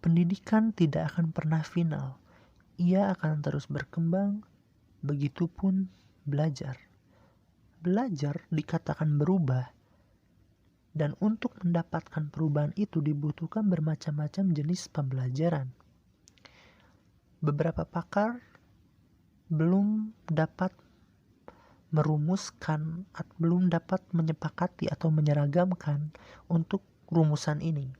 Pendidikan tidak akan pernah final. Ia akan terus berkembang, begitupun belajar. Belajar dikatakan berubah, dan untuk mendapatkan perubahan itu dibutuhkan bermacam-macam jenis pembelajaran. Beberapa pakar belum dapat merumuskan, belum dapat menyepakati atau menyeragamkan untuk rumusan ini.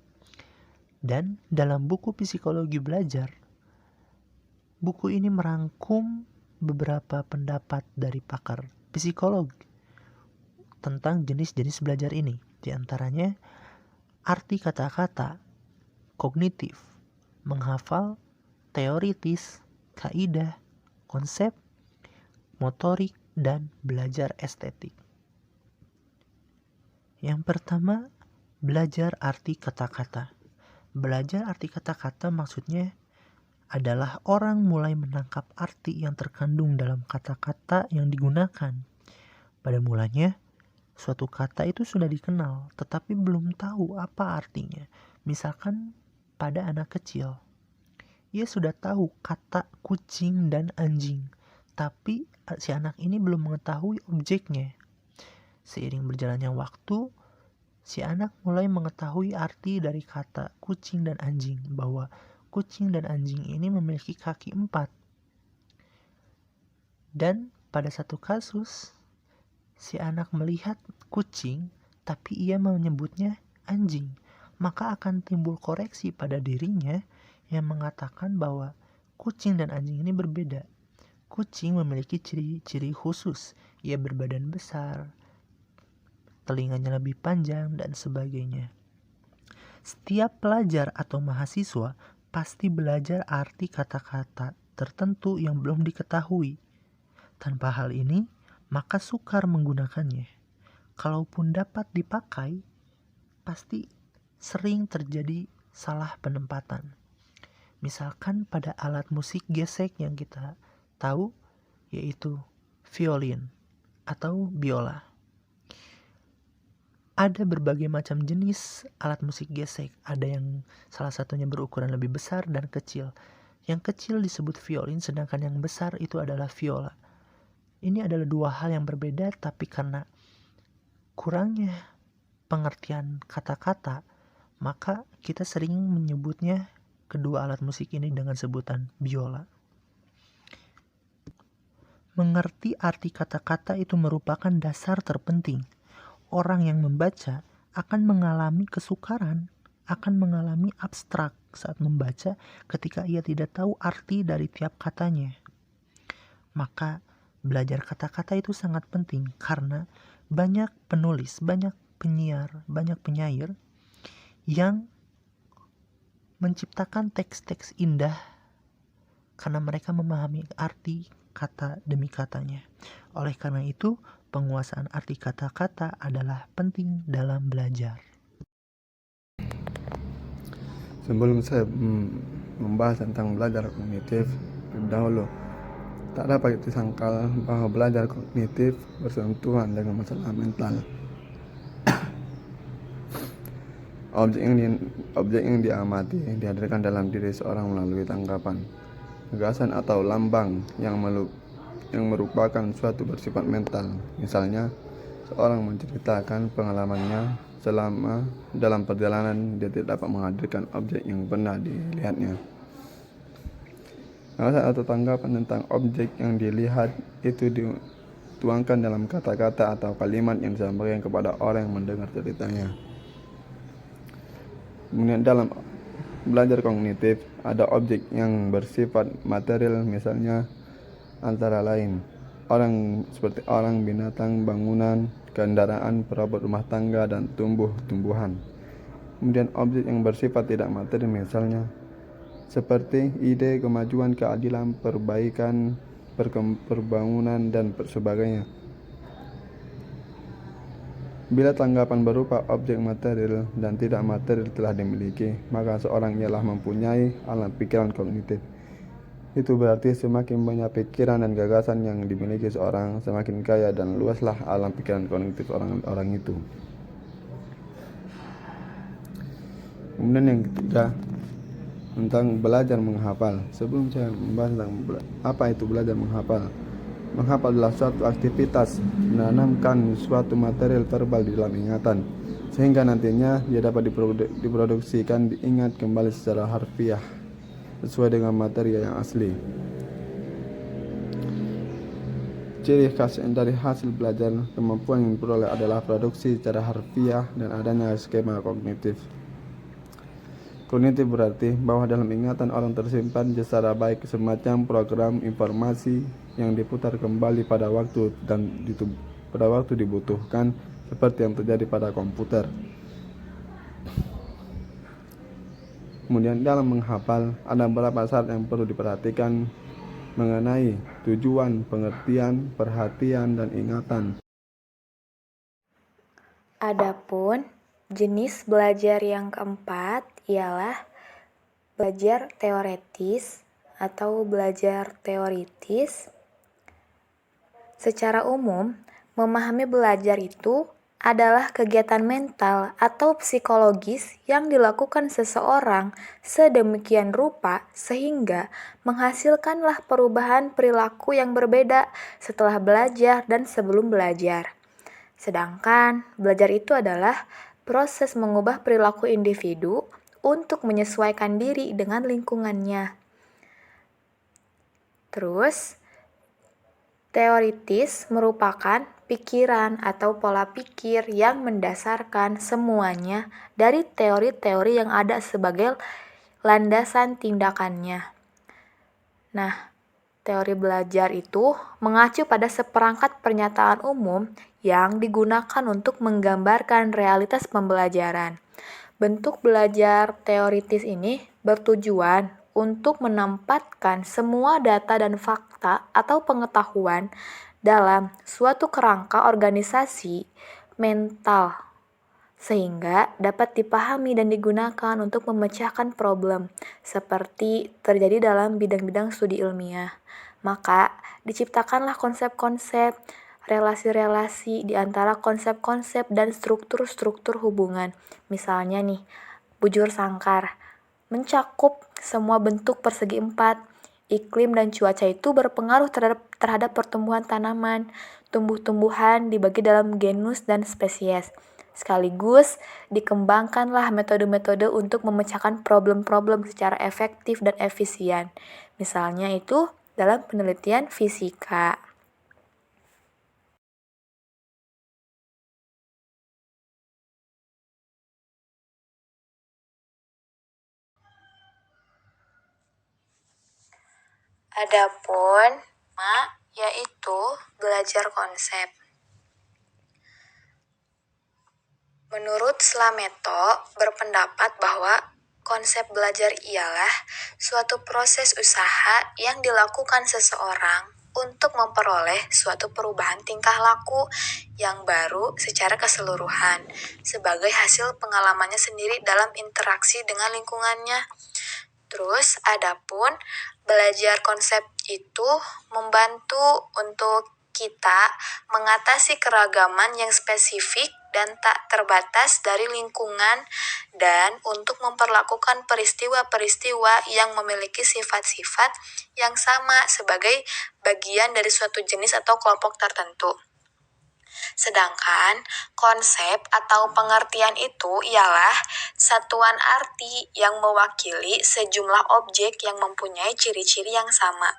Dan dalam buku Psikologi Belajar, buku ini merangkum beberapa pendapat dari pakar psikolog tentang jenis-jenis belajar ini. Di antaranya, arti kata-kata, kognitif, menghafal, teoritis, kaidah, konsep, motorik, dan belajar estetik. Yang pertama, belajar arti kata-kata. Belajar arti kata-kata maksudnya adalah orang mulai menangkap arti yang terkandung dalam kata-kata yang digunakan. Pada mulanya, suatu kata itu sudah dikenal, tetapi belum tahu apa artinya. Misalkan pada anak kecil, ia sudah tahu kata kucing dan anjing, tapi si anak ini belum mengetahui objeknya. Seiring berjalannya waktu, si anak mulai mengetahui arti dari kata kucing dan anjing, bahwa kucing dan anjing ini memiliki kaki 4. Dan pada satu kasus, si anak melihat kucing, tapi ia menyebutnya anjing. Maka akan timbul koreksi pada dirinya yang mengatakan bahwa kucing dan anjing ini berbeda. Kucing memiliki ciri-ciri khusus. Ia berbadan besar, telinganya lebih panjang, dan sebagainya. Setiap pelajar atau mahasiswa pasti belajar arti kata-kata tertentu yang belum diketahui. Tanpa hal ini, maka sukar menggunakannya. Kalaupun dapat dipakai, pasti sering terjadi salah penempatan. Misalkan pada alat musik gesek yang kita tahu, yaitu violin atau biola. Ada berbagai macam jenis alat musik gesek. Ada yang salah satunya berukuran lebih besar dan kecil. Yang kecil disebut violin, sedangkan yang besar itu adalah viola. Ini adalah dua hal yang berbeda, tapi karena kurangnya pengertian kata-kata, maka kita sering menyebutnya kedua alat musik ini dengan sebutan biola. Mengerti arti kata-kata itu merupakan dasar terpenting. Orang yang membaca akan mengalami kesukaran, akan mengalami abstrak saat membaca ketika ia tidak tahu arti dari tiap katanya. Maka belajar kata-kata itu sangat penting karena banyak penulis, banyak penyiar, banyak penyair yang menciptakan teks-teks indah karena mereka memahami arti kata demi katanya. Oleh karena itu, penguasaan arti kata-kata adalah penting dalam belajar. Sebelum saya membahas tentang belajar kognitif, dahulu tak dapat disangkal bahwa belajar kognitif bersentuhan dengan masalah mental. Objek yang diamati dihadirkan dalam diri seorang melalui tanggapan, gagasan atau lambang yang merupakan suatu bersifat mental. Misalnya, seorang menceritakan pengalamannya selama dalam perjalanan, dia tidak dapat menghadirkan objek yang pernah dilihatnya. Gagasan atau tanggapan tentang objek yang dilihat itu dituangkan dalam kata-kata atau kalimat yang disampaikan kepada orang yang mendengar ceritanya. Kemudian dalam belajar kognitif ada objek yang bersifat material, misalnya antara lain seperti orang, binatang, bangunan, kendaraan, perabot rumah tangga, dan tumbuh-tumbuhan. Kemudian objek yang bersifat tidak material, misalnya seperti ide, kemajuan, keadilan, perbaikan, perbangunan, dan sebagainya. Bila tanggapan berupa objek material dan tidak material telah dimiliki, maka seorang ialah mempunyai alam pikiran kognitif. Itu berarti semakin banyak pikiran dan gagasan yang dimiliki seorang, semakin kaya dan luaslah alam pikiran kognitif orang itu. Kemudian yang ketiga, tentang belajar menghafal. Sebelum saya membahas tentang apa itu belajar menghafal. Menghafal adalah suatu aktivitas menanamkan suatu material verbal di dalam ingatan, sehingga nantinya dia dapat diproduksikan, diingat kembali secara harfiah sesuai dengan materi yang asli. Ciri khas dari hasil belajar kemampuan yang diperoleh adalah produksi secara harfiah dan adanya skema kognitif. Kognitif berarti bahwa dalam ingatan orang tersimpan secara baik semacam program informasi yang diputar kembali pada waktu dibutuhkan, seperti yang terjadi pada komputer. Kemudian dalam menghafal ada beberapa syarat yang perlu diperhatikan mengenai tujuan, pengertian, perhatian, dan ingatan. Adapun jenis belajar yang keempat ialah belajar teoretis atau belajar teoritis. Secara umum, memahami belajar itu adalah kegiatan mental atau psikologis yang dilakukan seseorang sedemikian rupa sehingga menghasilkanlah perubahan perilaku yang berbeda setelah belajar dan sebelum belajar. Sedangkan belajar itu adalah proses mengubah perilaku individu untuk menyesuaikan diri dengan lingkungannya. Terus, teoritis merupakan pikiran atau pola pikir yang mendasarkan semuanya dari teori-teori yang ada sebagai landasan tindakannya. Nah, teori belajar itu mengacu pada seperangkat pernyataan umum yang digunakan untuk menggambarkan realitas pembelajaran. Bentuk belajar teoritis ini bertujuan untuk menempatkan semua data dan fakta atau pengetahuan dalam suatu kerangka organisasi mental sehingga dapat dipahami dan digunakan untuk memecahkan problem seperti terjadi dalam bidang-bidang studi ilmiah. Maka diciptakanlah konsep-konsep, relasi-relasi di antara konsep-konsep dan struktur-struktur hubungan. Misalnya nih, bujur sangkar mencakup semua bentuk persegi empat. Iklim dan cuaca itu berpengaruh terhadap pertumbuhan tanaman. Tumbuh-tumbuhan dibagi dalam genus dan spesies. Sekaligus dikembangkanlah metode-metode untuk memecahkan problem-problem secara efektif dan efisien. Misalnya itu dalam penelitian fisika. Adapun yaitu belajar konsep. Menurut Slameto berpendapat bahwa konsep belajar ialah suatu proses usaha yang dilakukan seseorang untuk memperoleh suatu perubahan tingkah laku yang baru secara keseluruhan sebagai hasil pengalamannya sendiri dalam interaksi dengan lingkungannya. Terus, adapun belajar konsep itu membantu untuk kita mengatasi keragaman yang spesifik dan tak terbatas dari lingkungan dan untuk memperlakukan peristiwa-peristiwa yang memiliki sifat-sifat yang sama sebagai bagian dari suatu jenis atau kelompok tertentu. Sedangkan konsep atau pengertian itu ialah satuan arti yang mewakili sejumlah objek yang mempunyai ciri-ciri yang sama.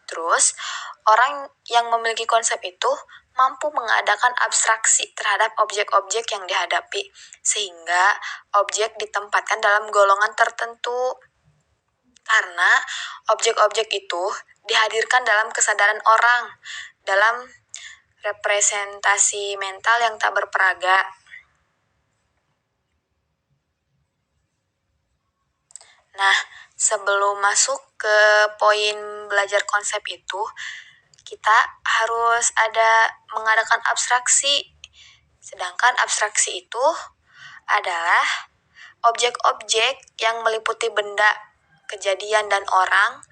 Terus, orang yang memiliki konsep itu mampu mengadakan abstraksi terhadap objek-objek yang dihadapi, sehingga objek ditempatkan dalam golongan tertentu. Karena objek-objek itu dihadirkan dalam kesadaran orang, dalam representasi mental yang tak berperaga. Nah, sebelum masuk ke poin belajar konsep itu, kita harus ada mengadakan abstraksi. Sedangkan abstraksi itu adalah objek-objek yang meliputi benda, kejadian, dan orang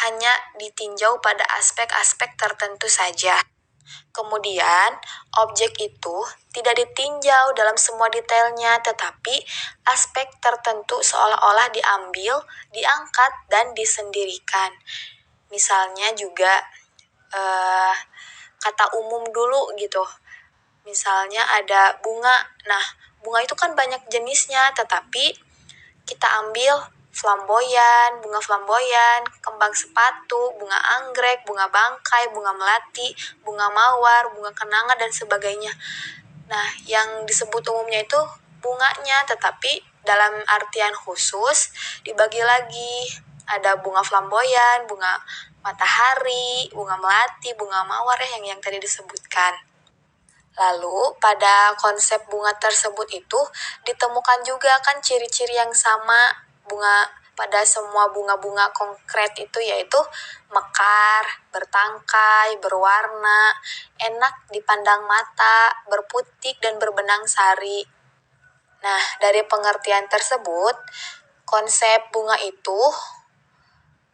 hanya ditinjau pada aspek-aspek tertentu saja. Kemudian, objek itu tidak ditinjau dalam semua detailnya, tetapi aspek tertentu seolah-olah diambil, diangkat, dan disendirikan. Misalnya juga kata umum dulu gitu. Misalnya ada bunga. Nah, bunga itu kan banyak jenisnya, tetapi kita ambil bunga flamboyan, kembang sepatu, bunga anggrek, bunga bangkai, bunga melati, bunga mawar, bunga kenanga, dan sebagainya. Nah, yang disebut umumnya itu bunganya, tetapi dalam artian khusus dibagi lagi. Ada bunga flamboyan, bunga matahari, bunga melati, bunga mawar yang tadi disebutkan. Lalu, pada konsep bunga tersebut itu ditemukan juga kan ciri-ciri yang sama pada semua bunga-bunga konkret itu, yaitu mekar, bertangkai, berwarna, enak dipandang mata, berputik, dan berbenang sari. Nah, dari pengertian tersebut, konsep bunga itu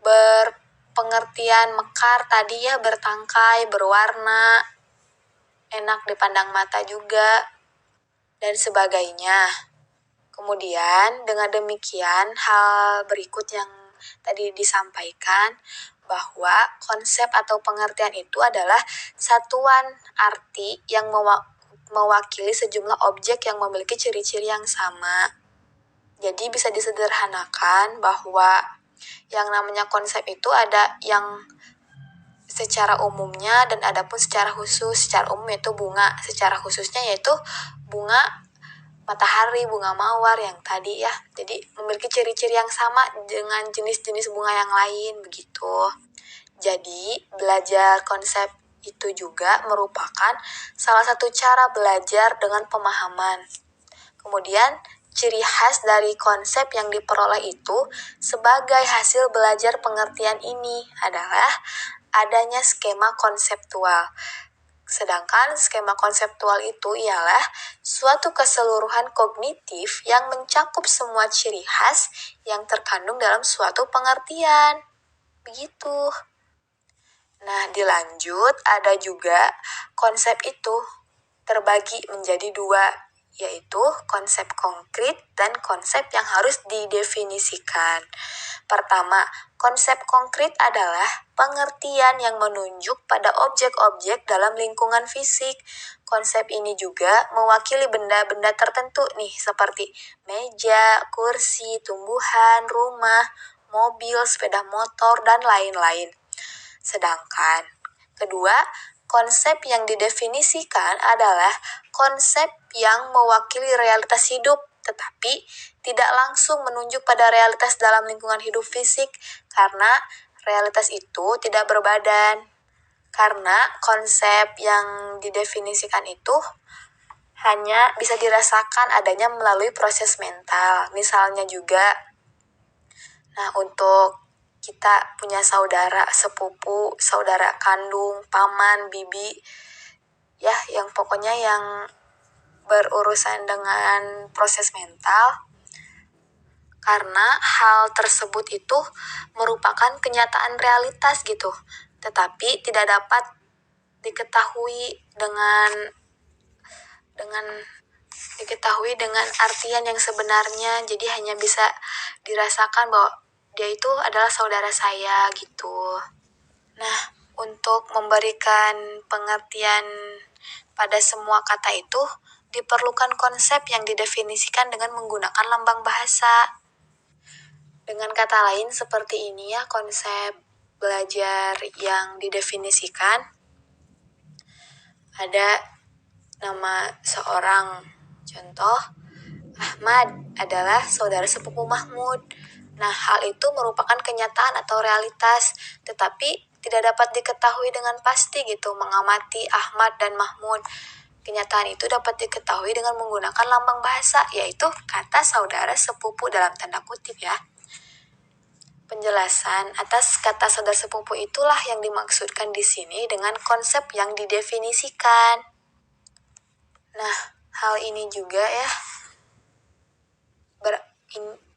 berpengertian mekar tadi ya, bertangkai, berwarna, enak dipandang mata juga, dan sebagainya. Kemudian, dengan demikian, hal berikut yang tadi disampaikan, bahwa konsep atau pengertian itu adalah satuan arti yang mewakili sejumlah objek yang memiliki ciri-ciri yang sama. Jadi bisa disederhanakan bahwa yang namanya konsep itu ada yang secara umumnya dan ada pun secara khusus. Secara umum yaitu bunga, secara khususnya yaitu bunga matahari, bunga mawar yang tadi ya. Jadi memiliki ciri-ciri yang sama dengan jenis-jenis bunga yang lain begitu. Jadi belajar konsep itu juga merupakan salah satu cara belajar dengan pemahaman. Kemudian ciri khas dari konsep yang diperoleh itu sebagai hasil belajar pengertian ini adalah adanya skema konseptual. Sedangkan skema konseptual itu ialah suatu keseluruhan kognitif yang mencakup semua ciri khas yang terkandung dalam suatu pengertian. Begitu. Nah, dilanjut ada juga konsep itu terbagi menjadi dua, yaitu konsep konkret dan konsep yang harus didefinisikan. Pertama, konsep konkret adalah pengertian yang menunjuk pada objek-objek dalam lingkungan fisik. Konsep ini juga mewakili benda-benda tertentu nih, seperti meja, kursi, tumbuhan, rumah, mobil, sepeda motor, dan lain-lain. Sedangkan kedua, konsep yang didefinisikan adalah konsep yang mewakili realitas hidup, tetapi tidak langsung menunjuk pada realitas dalam lingkungan hidup fisik, karena realitas itu tidak berbadan. Karena konsep yang didefinisikan itu hanya bisa dirasakan adanya melalui proses mental. Misalnya juga, nah untuk kita punya saudara sepupu, saudara kandung, paman, bibi, ya yang pokoknya yang berurusan dengan proses mental, karena hal tersebut itu merupakan kenyataan realitas gitu, tetapi tidak dapat diketahui dengan artian yang sebenarnya. Jadi hanya bisa dirasakan bahwa dia itu adalah saudara saya gitu. Nah, untuk memberikan pengertian pada semua kata itu diperlukan konsep yang didefinisikan dengan menggunakan lambang bahasa. Dengan kata lain seperti ini ya konsep belajar yang didefinisikan. Ada nama seorang, contoh Ahmad adalah saudara sepupu Mahmud. Nah, hal itu merupakan kenyataan atau realitas, tetapi tidak dapat diketahui dengan pasti gitu. Mengamati Ahmad dan Mahmud, kenyataan itu dapat diketahui dengan menggunakan lambang bahasa, yaitu kata saudara sepupu dalam tanda kutip ya. Penjelasan atas kata saudara sepupu itulah yang dimaksudkan di sini dengan konsep yang didefinisikan. Nah, hal ini juga ya,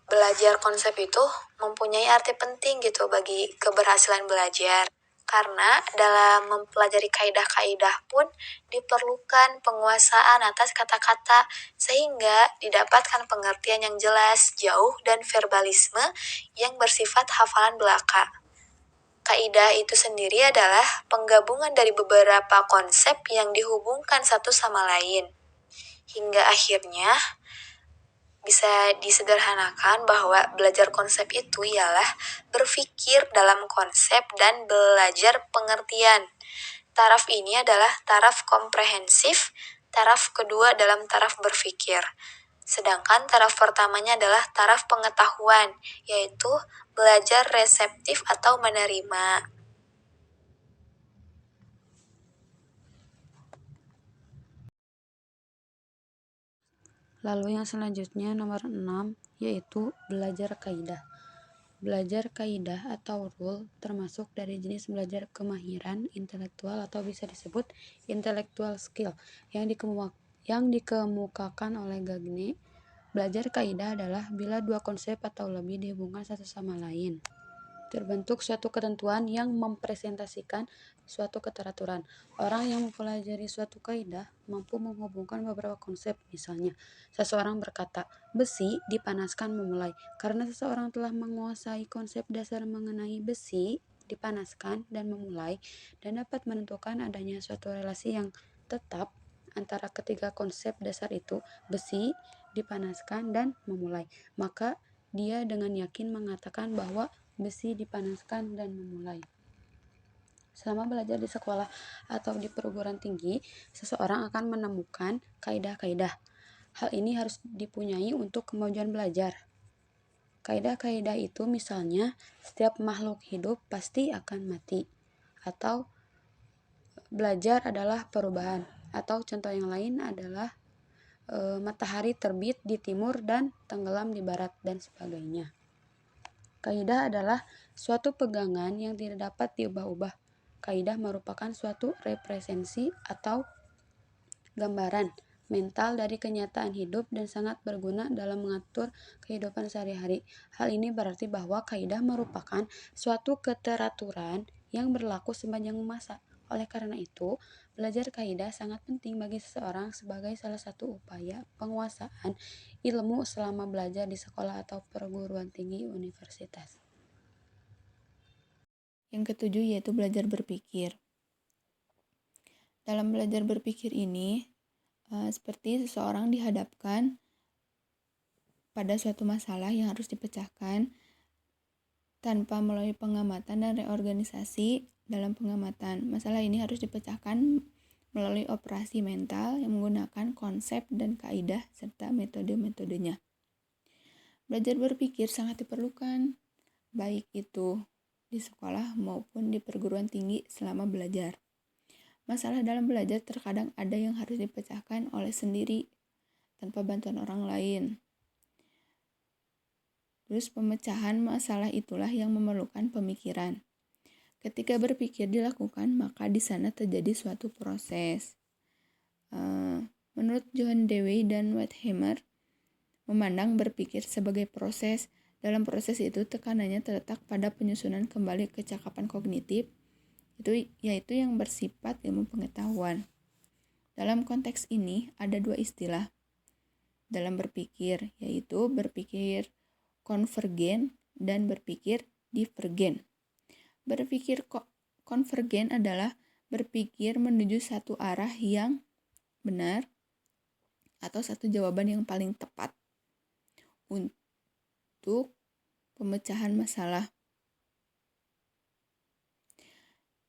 belajar konsep itu mempunyai arti penting gitu bagi keberhasilan belajar. Karena dalam mempelajari kaidah-kaidah pun diperlukan penguasaan atas kata-kata sehingga didapatkan pengertian yang jelas, jauh, dan verbalisme yang bersifat hafalan belaka. Kaidah itu sendiri adalah penggabungan dari beberapa konsep yang dihubungkan satu sama lain. Hingga akhirnya bisa disederhanakan bahwa belajar konsep itu ialah berpikir dalam konsep dan belajar pengertian. Taraf ini adalah taraf komprehensif, taraf kedua dalam taraf berpikir. Sedangkan taraf pertamanya adalah taraf pengetahuan, yaitu belajar reseptif atau menerima. Lalu yang selanjutnya nomor 6 yaitu belajar kaidah. Belajar kaidah atau rule termasuk dari jenis belajar kemahiran intelektual atau bisa disebut intellectual skill yang dikemukakan oleh Gagne. Belajar kaidah adalah bila dua konsep atau lebih dihubungkan satu sama lain. Terbentuk suatu ketentuan yang mempresentasikan suatu keteraturan. Orang yang mempelajari suatu kaidah mampu menghubungkan beberapa konsep. Misalnya, seseorang berkata, besi dipanaskan memulai. Karena seseorang telah menguasai konsep dasar mengenai besi dipanaskan dan memulai, dan dapat menentukan adanya suatu relasi yang tetap antara ketiga konsep dasar itu, besi, dipanaskan, dan memulai. Maka dia dengan yakin mengatakan bahwa besi dipanaskan dan memulai. Selama belajar di sekolah atau di perguruan tinggi, seseorang akan menemukan kaidah-kaidah. Hal ini harus dipunyai untuk kemajuan belajar. Kaidah-kaidah itu misalnya, setiap makhluk hidup pasti akan mati, atau belajar adalah perubahan, atau contoh yang lain adalah matahari terbit di timur dan tenggelam di barat, dan sebagainya. Kaidah adalah suatu pegangan yang tidak dapat diubah-ubah. Kaidah merupakan suatu representasi atau gambaran mental dari kenyataan hidup dan sangat berguna dalam mengatur kehidupan sehari-hari. Hal ini berarti bahwa kaidah merupakan suatu keteraturan yang berlaku sepanjang masa. Oleh karena itu, belajar kaidah sangat penting bagi seseorang sebagai salah satu upaya penguasaan ilmu selama belajar di sekolah atau perguruan tinggi universitas. Yang ketujuh yaitu belajar berpikir. Dalam belajar berpikir ini, seperti seseorang dihadapkan pada suatu masalah yang harus dipecahkan tanpa melalui pengamatan dan reorganisasi. Dalam pengamatan, masalah ini harus dipecahkan melalui operasi mental yang menggunakan konsep dan kaidah serta metode-metodenya. Belajar berpikir sangat diperlukan, baik itu di sekolah maupun di perguruan tinggi selama belajar. Masalah dalam belajar terkadang ada yang harus dipecahkan oleh sendiri tanpa bantuan orang lain. Terus pemecahan masalah itulah yang memerlukan pemikiran. Ketika berpikir dilakukan, maka di sana terjadi suatu proses. Menurut John Dewey dan Wertheimer, memandang berpikir sebagai proses. Dalam proses itu tekanannya terletak pada penyusunan kembali kecakapan kognitif, yaitu yang bersifat ilmu pengetahuan. Dalam konteks ini ada dua istilah dalam berpikir, yaitu berpikir konvergen dan berpikir divergen. Berpikir konvergen adalah berpikir menuju satu arah yang benar atau satu jawaban yang paling tepat untuk pemecahan masalah.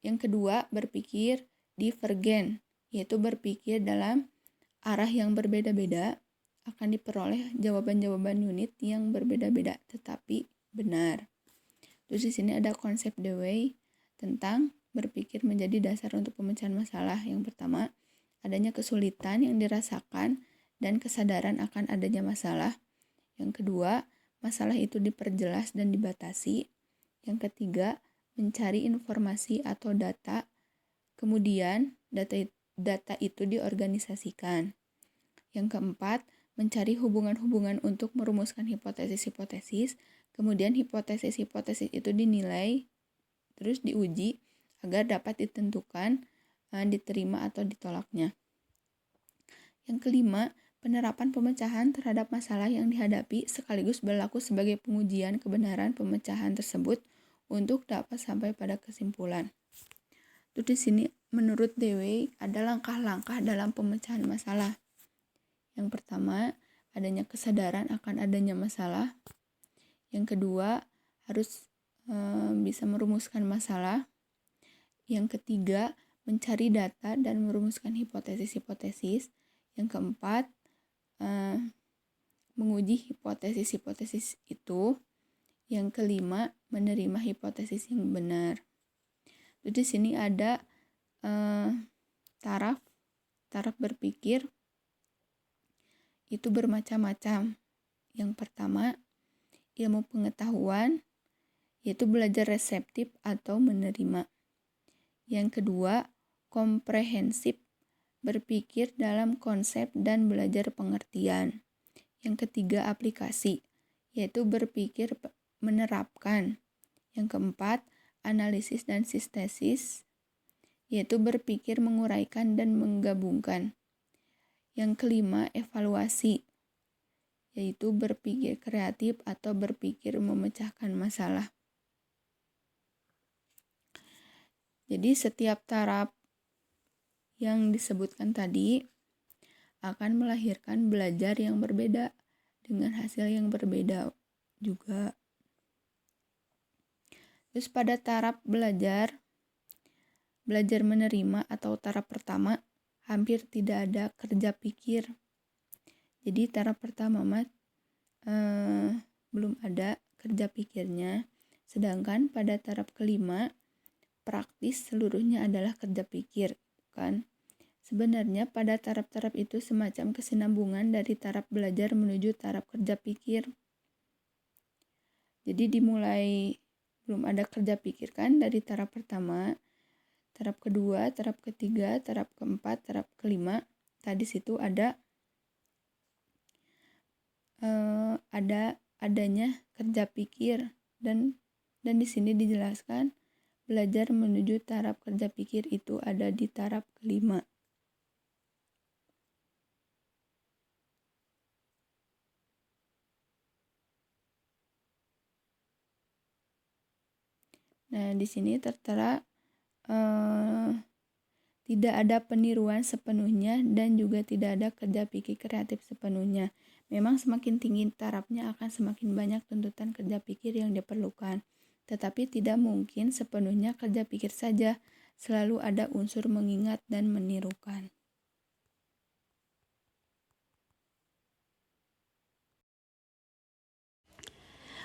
Yang kedua, berpikir divergen, yaitu berpikir dalam arah yang berbeda-beda akan diperoleh jawaban-jawaban unit yang berbeda-beda tetapi benar. Terus di sini ada konsep Dewey tentang berpikir menjadi dasar untuk pemecahan masalah. Yang pertama, adanya kesulitan yang dirasakan dan kesadaran akan adanya masalah. Yang kedua, masalah itu diperjelas dan dibatasi. Yang ketiga, mencari informasi atau data. Kemudian, data itu diorganisasikan. Yang keempat, mencari hubungan-hubungan untuk merumuskan hipotesis-hipotesis. Kemudian hipotesis-hipotesis itu dinilai, terus diuji agar dapat ditentukan diterima atau ditolaknya. Yang kelima, penerapan pemecahan terhadap masalah yang dihadapi sekaligus berlaku sebagai pengujian kebenaran pemecahan tersebut untuk dapat sampai pada kesimpulan. Terus di sini menurut Dewey ada langkah-langkah dalam pemecahan masalah. Yang pertama, adanya kesadaran akan adanya masalah. Yang kedua, harus bisa merumuskan masalah. Yang ketiga, mencari data dan merumuskan hipotesis-hipotesis. Yang keempat, menguji hipotesis-hipotesis itu. Yang kelima, menerima hipotesis yang benar. Jadi di sini ada taraf berpikir itu bermacam-macam. Yang pertama, ilmu pengetahuan, yaitu belajar reseptif atau menerima. Yang kedua, komprehensif, berpikir dalam konsep dan belajar pengertian. Yang ketiga, aplikasi, yaitu berpikir menerapkan. Yang keempat, analisis dan sintesis, yaitu berpikir menguraikan dan menggabungkan. Yang kelima, evaluasi, yaitu berpikir kreatif atau berpikir memecahkan masalah. Jadi setiap taraf yang disebutkan tadi akan melahirkan belajar yang berbeda dengan hasil yang berbeda juga. Terus pada taraf belajar menerima atau taraf pertama hampir tidak ada kerja pikir. Jadi taraf pertama belum ada kerja pikirnya, sedangkan pada taraf kelima praktis seluruhnya adalah kerja pikir, kan? Sebenarnya pada taraf-taraf itu semacam kesinambungan dari taraf belajar menuju taraf kerja pikir. Jadi dimulai belum ada kerja pikir kan dari taraf pertama, taraf kedua, taraf ketiga, taraf keempat, taraf kelima. Tadi situ adanya kerja pikir dan di sini dijelaskan belajar menuju taraf kerja pikir itu ada di taraf kelima. Nah, di sini tertera tidak ada peniruan sepenuhnya dan juga tidak ada kerja pikir kreatif sepenuhnya. Memang semakin tinggi tarafnya akan semakin banyak tuntutan kerja pikir yang diperlukan. Tetapi tidak mungkin sepenuhnya kerja pikir saja, selalu ada unsur mengingat dan menirukan.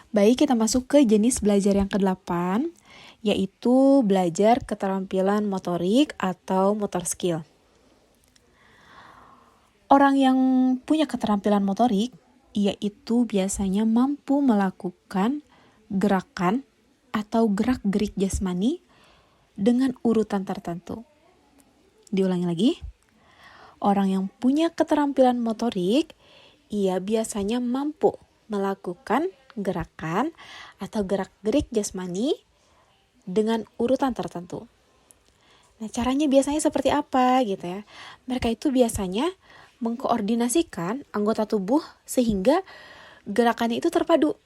Baik, kita masuk ke jenis belajar yang ke-8, yaitu belajar keterampilan motorik atau motor skill. Orang yang punya keterampilan motorik, yaitu biasanya mampu melakukan gerakan atau gerak-gerik jasmani dengan urutan tertentu. Diulangi lagi. Orang yang punya keterampilan motorik, ia biasanya mampu melakukan gerakan atau gerak-gerik jasmani dengan urutan tertentu. Nah, caranya biasanya seperti apa gitu ya? Mereka itu biasanya mengkoordinasikan anggota tubuh sehingga gerakannya itu terpadu.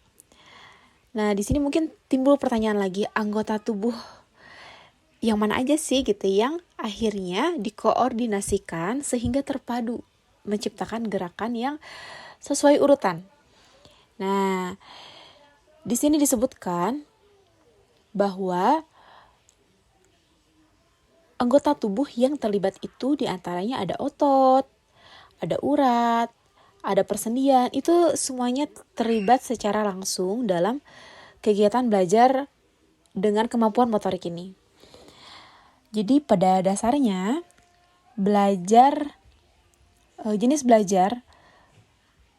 Nah, di sini mungkin timbul pertanyaan lagi, anggota tubuh yang mana aja sih gitu yang akhirnya dikoordinasikan sehingga terpadu, menciptakan gerakan yang sesuai urutan. Nah, di sini disebutkan bahwa anggota tubuh yang terlibat itu diantaranya ada otot, ada urat, ada persendian, itu semuanya terlibat secara langsung dalam kegiatan belajar dengan kemampuan motorik ini. Jadi pada dasarnya jenis belajar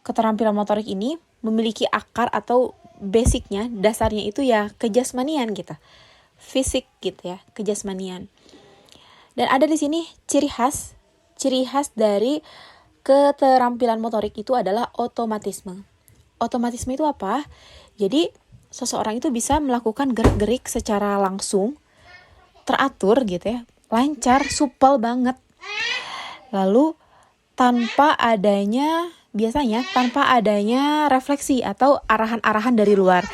keterampilan motorik ini memiliki akar atau basicnya, dasarnya itu ya kejasmanian gitu, fisik gitu ya, kejasmanian. Dan ada di sini ciri khas dari keterampilan motorik itu adalah otomatisme. Otomatisme itu apa? Jadi seseorang itu bisa melakukan gerak-gerik secara langsung teratur gitu ya, lancar, supel banget. Lalu biasanya tanpa adanya refleksi atau arahan-arahan dari luar.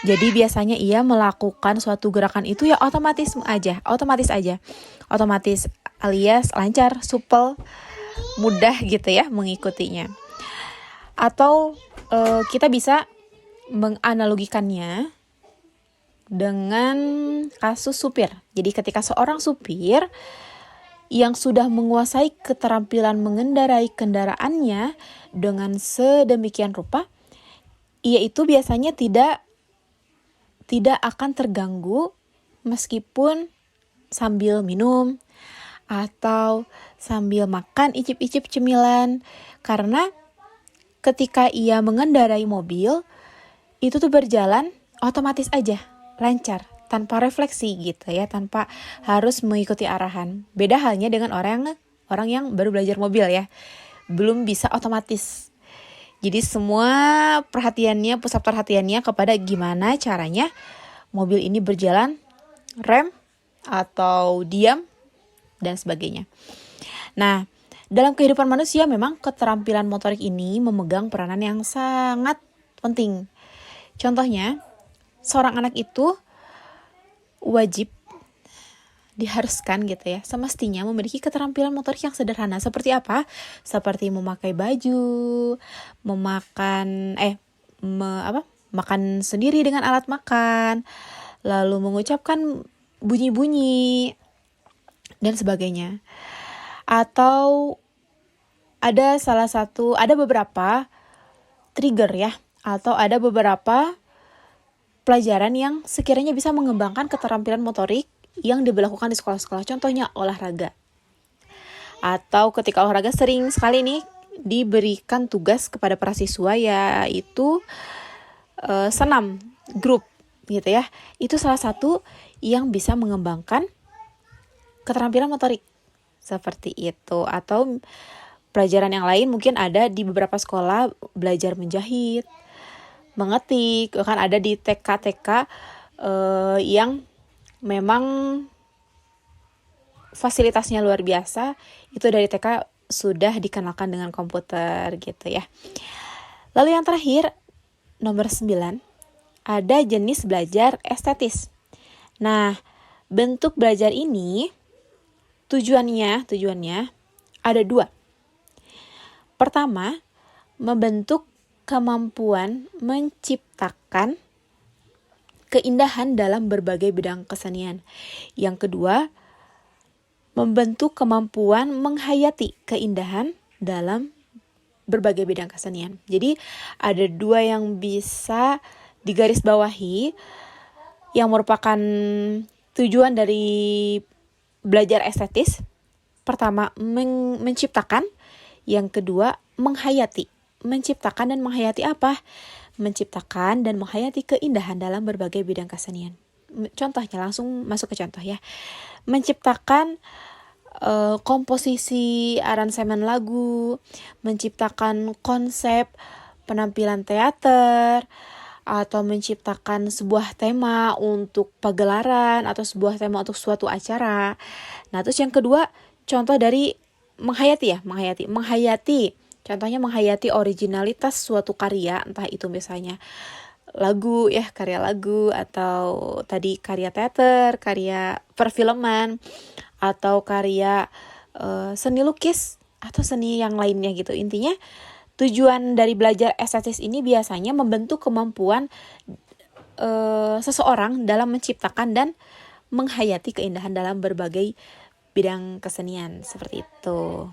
Jadi biasanya ia melakukan suatu gerakan itu ya otomatis alias lancar, supel, mudah gitu ya mengikutinya. Atau kita bisa menganalogikannya dengan kasus supir. Jadi ketika seorang supir yang sudah menguasai keterampilan mengendarai kendaraannya dengan sedemikian rupa, ia itu biasanya tidak akan terganggu meskipun sambil minum atau sambil makan icip-icip cemilan, karena ketika ia mengendarai mobil itu tuh berjalan otomatis aja, lancar, tanpa refleksi gitu ya, tanpa harus mengikuti arahan. Beda halnya dengan orang yang baru belajar mobil ya, belum bisa otomatis. Jadi semua pusat perhatiannya kepada gimana caranya mobil ini berjalan, rem atau diam dan sebagainya. Nah, dalam kehidupan manusia memang keterampilan motorik ini memegang peranan yang sangat penting. Contohnya, seorang anak itu wajib, diharuskan gitu ya, semestinya memiliki keterampilan motorik yang sederhana. Seperti apa? Seperti memakai baju, makan sendiri dengan alat makan, lalu mengucapkan bunyi-bunyi dan sebagainya. Atau ada beberapa trigger ya, atau ada beberapa pelajaran yang sekiranya bisa mengembangkan keterampilan motorik yang diberlakukan di sekolah-sekolah. Contohnya olahraga. Atau ketika olahraga sering sekali nih diberikan tugas kepada para siswa, yaitu senam grup gitu ya. Itu salah satu yang bisa mengembangkan keterampilan motorik seperti itu. Atau pelajaran yang lain mungkin ada di beberapa sekolah, belajar menjahit, mengetik, kan ada di TK yang memang fasilitasnya luar biasa, itu dari TK sudah dikenalkan dengan komputer gitu ya. Lalu yang terakhir, nomor 9, ada jenis belajar estetis. Nah, bentuk belajar ini tujuannya ada 2. Pertama, membentuk kemampuan menciptakan keindahan dalam berbagai bidang kesenian. Yang kedua, membentuk kemampuan menghayati keindahan dalam berbagai bidang kesenian. Jadi ada 2 yang bisa digarisbawahi yang merupakan tujuan dari belajar estetis. Pertama, menciptakan. Yang kedua, menghayati. Menciptakan dan menghayati apa? Menciptakan dan menghayati keindahan dalam berbagai bidang kesenian. Contohnya, langsung masuk ke contoh ya. Menciptakan komposisi aransemen lagu, menciptakan konsep penampilan teater, atau menciptakan sebuah tema untuk pagelaran atau sebuah tema untuk suatu acara. Nah, terus yang kedua, contoh dari menghayati. Contohnya menghayati originalitas suatu karya, entah itu misalnya lagu ya, karya lagu, atau tadi karya teater, karya perfilman, atau karya seni lukis atau seni yang lainnya gitu. Intinya tujuan dari belajar estetis ini biasanya membentuk kemampuan seseorang dalam menciptakan dan menghayati keindahan dalam berbagai bidang kesenian, seperti itu.